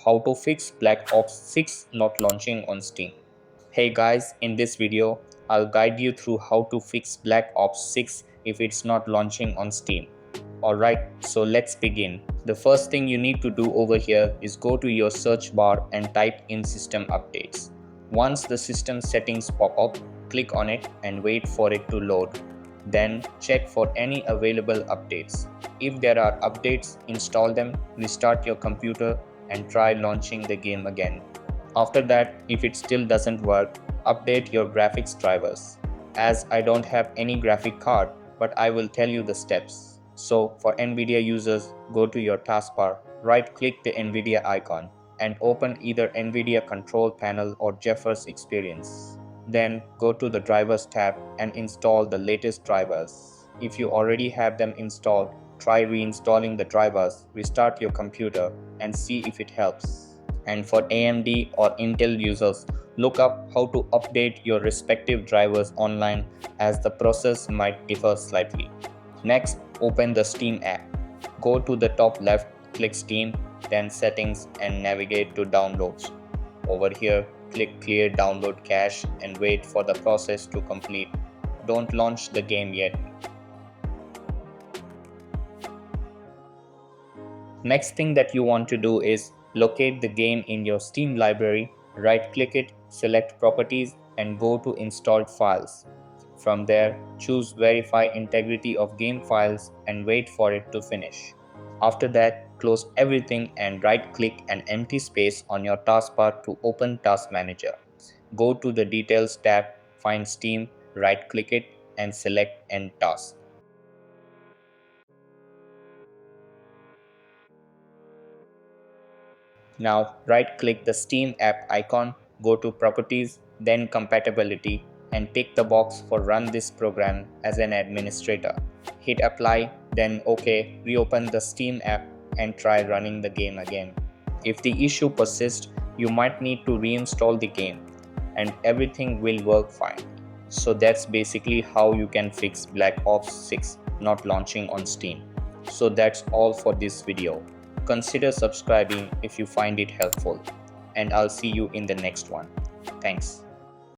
how to fix Black Ops 6 not launching on Steam. Hey guys, in this video, I'll guide you through how to fix Black Ops 6 if it's not launching on Steam. Alright, so let's begin. The first thing you need to do over here is go to your search bar and type in system updates. Once the system settings pop up, click on it and wait for it to load. Then check for any available updates. If there are updates, install them, restart your computer and try launching the game again. After that, if it still doesn't work, update your graphics drivers. As I don't have any graphic card, but I will tell you the steps. So for NVIDIA users, go to your taskbar, right-click the NVIDIA icon, and open either NVIDIA Control Panel or GeForce Experience. Then go to the Drivers tab and install the latest drivers. If you already have them installed, try reinstalling the drivers, restart your computer, and see if it helps. And for AMD or Intel users, look up how to update your respective drivers online as the process might differ slightly. Next, open the Steam app. Go to the top left, click Steam, then Settings and navigate to Downloads. Over here, click Clear Download Cache and wait for the process to complete. Don't launch the game yet. Next thing that you want to do is locate the game in your Steam library, right-click it, select Properties and go to Installed Files. From there, choose Verify Integrity of Game Files and wait for it to finish. After that, close everything and right-click an empty space on your taskbar to open Task Manager. Go to the Details tab, find Steam, right-click it and select End Task. Now right-click the Steam app icon, go to Properties, then Compatibility and tick the box for Run this program as an administrator. Hit Apply, then OK, reopen the Steam app and try running the game again. If the issue persists, you might need to reinstall the game and everything will work fine. So that's basically how you can fix Black Ops 6 not launching on Steam. So that's all for this video. Consider subscribing if you find it helpful, and I'll see you in the next one. Thanks.